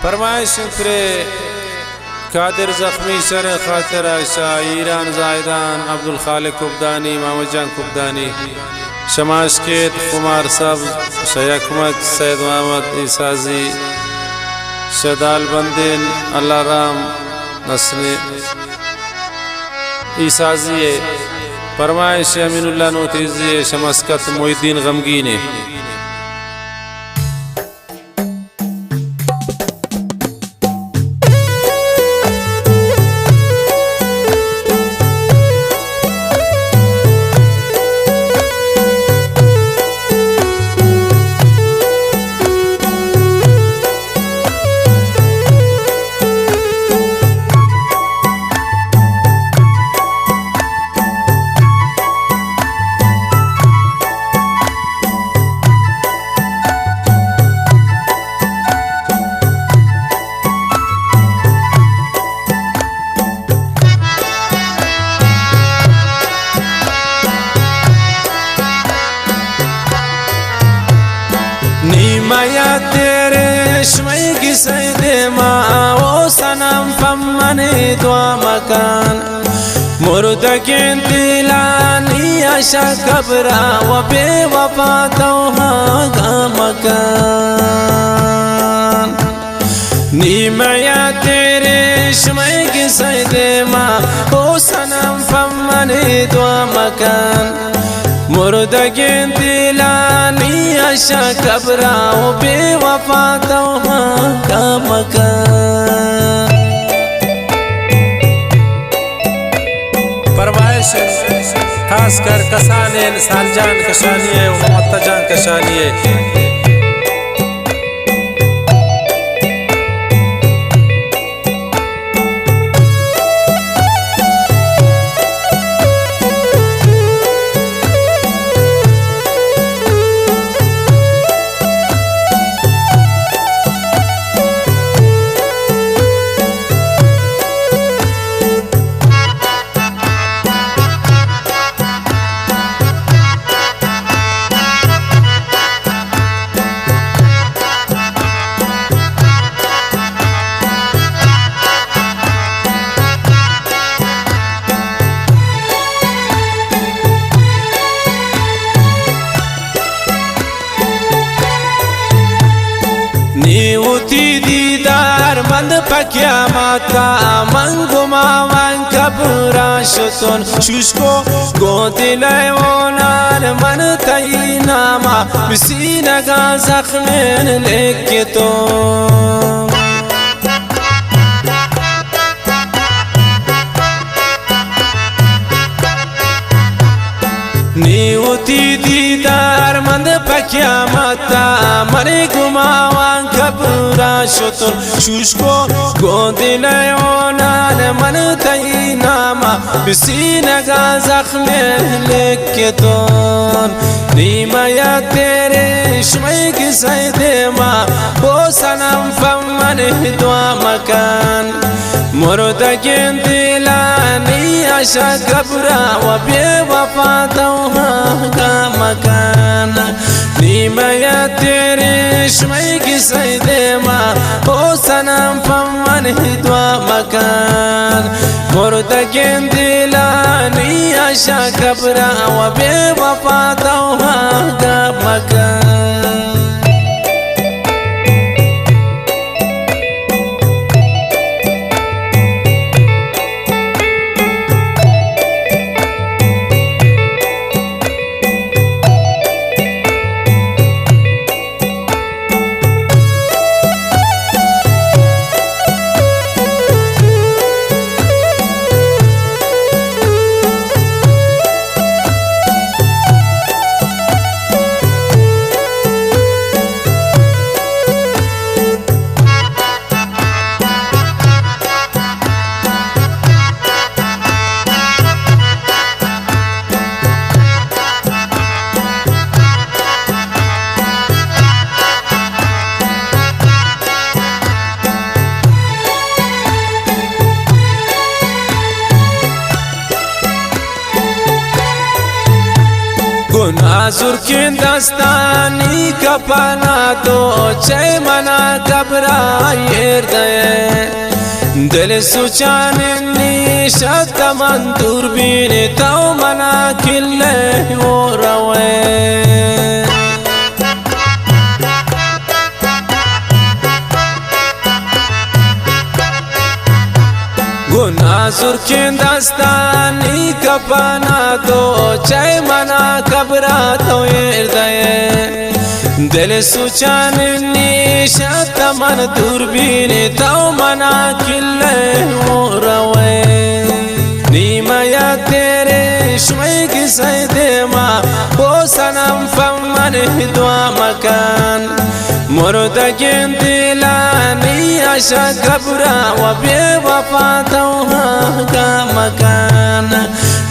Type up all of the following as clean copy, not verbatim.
फरमाइश फिरे कादिर जख्मी सर खातिर आशा ईरान जायदान अब्दुल खालिक कुबदानी मोहम्मद जान कुबदानी शमाश केत कुमार साहब शेख अहमद सैयद मोहम्मद ईसाजी शदाल बंदिन अल्लाह राम नस्ने ईसाजी फरमाइश अमीनुल्लाह नोतीजी शमस्कत मोहिद्दीन गमगीने नीमया तेरे शमई की सैदे माँ वो सनम फमने दुआ मकान मुर्दकिन दिलानी आशा कब्रा व बेवफा तौहा का मकान नीमया तेरे शमई की सैदे माँ वो सनम फमने दुआ मकान मुर्दकिन दिलानी आशा कब्रा व बेवफा तौहा का मकान फरमाइश खास कर कसाने सालजान कशानिए मुत्तजान कशानिए नीवती दीदार मंद पक्या माता मंगुमा वन कबरा शुतन शुष्को गोदिले ओनार मन तई नामा बिसीना का जख्में लेके तो नीवती दीदार मंद पक्या माता मरे गुमावान कबरा शुतन शुष्को गोदिले ओनान मन तई नामा बिसीना का जख्में लेके तो नीमया तेरे शमई की सैदे माँ वो सनम फमन दुआ मकान मुर्दकिन दिलानी आशा कब्रा व बेवफा तौहा का मकान नीमया तेरे शमई की सैदे माँ वो सनम फमन दुआ मकान मुर्दकिन दिलानी आशा कब्रा व बेवफा तौहा का मकान گناه زرکین دستانی کپانا تو چه منا کبرایر ده دل سوچان نیشت من دوربین تو منا کله و روه گناه زرکین دستانی کپانا تو چه منا کبرا تو ارده دل سوچان نیشت من دوربین تو منا کله و روه نیمه یا تیرے شوی کی سیدے ما او سنم فمن دعا مکان مردگین دلانی عشا کبرا و بے وفا توها کا مکان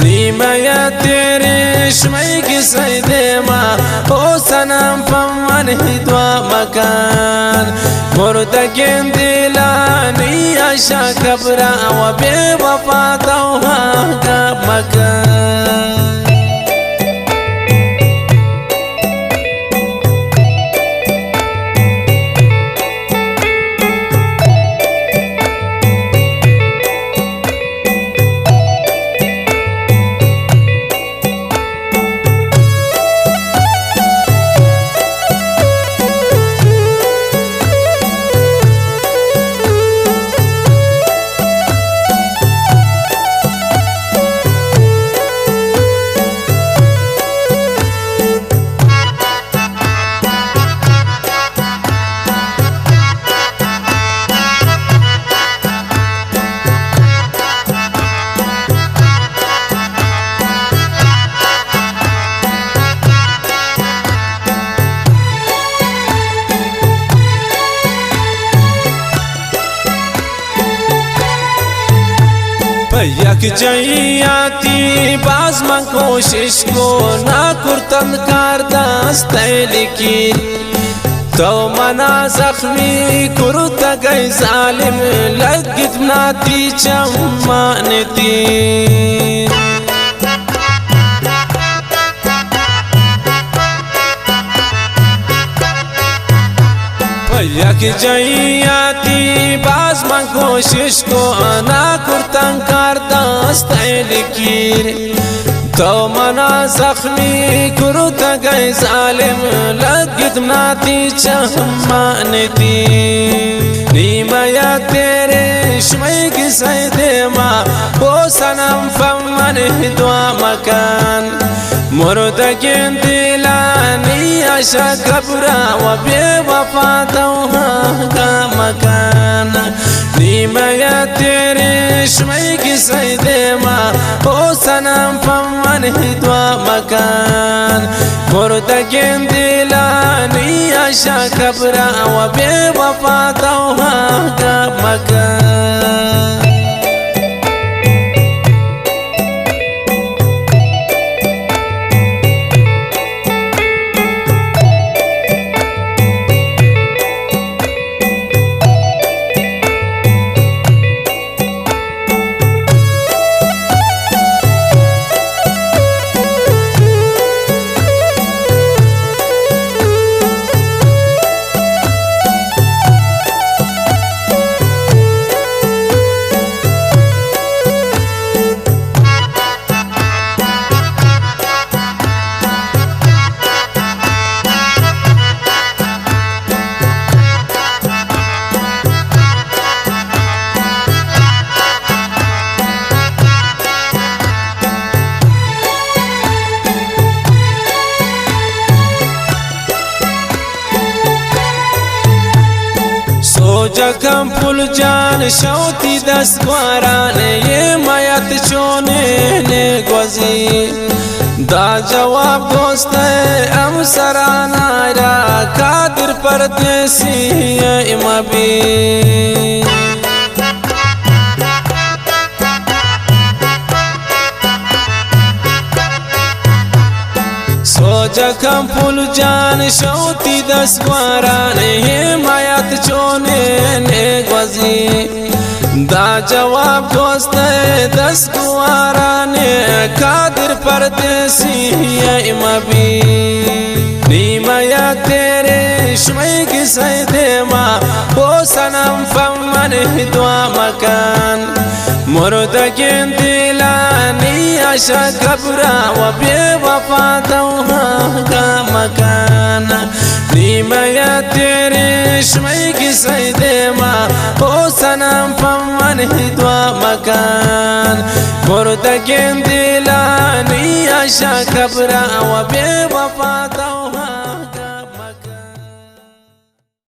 نیمه یا تیرے شوی کی سیدے ما او سنم فمن دعا مکان مردگین دلانی عشا کبرا و بے وفا توها کا مکان یک جایاتی باز من کوشش کو نا کرتن کار دست لیکن تو منا زخمی کرتا گئی ظالم لگت ناتی چمانتی یک جایاتی باز من کوشش کو نا کرتن کار دست لیکن تو منا زخمی کرتا گئی ظالم لگت ناتی چمانتی نیمه یا تیرے شوی کی سیدے ما او سنم فمن دعا مکان مردگین دلانی عشا کبرا و بے وفا توها کا مکان نیمه یا تیرے شوی کی سیدے ما او سنم فمن دعا مکان مردگین دلانی عشا کبرا و بے وفا توها کا مکان جکم پل جان شوتی دستوارانه یه مایت چونه نگوزی دا جواب دوست ام سرانا را قادر پردیسی امابی جکم پل جان شوتی دستوارانه حمایت چونه نگوزی دا جواب دوست دستوارانه قادر پردیسی ای مبی نیما یا تیرے شمی کی سیدے ما او سنم فمن دعا مکان مردگین دلانی عشا کبرا و بے وفا دوہا کا مکان نیما یا تیرے شمی کی سیدے ما او سنم فمن دعا مکان مردگین دلانی عشا کبرا و بے وفا دوہا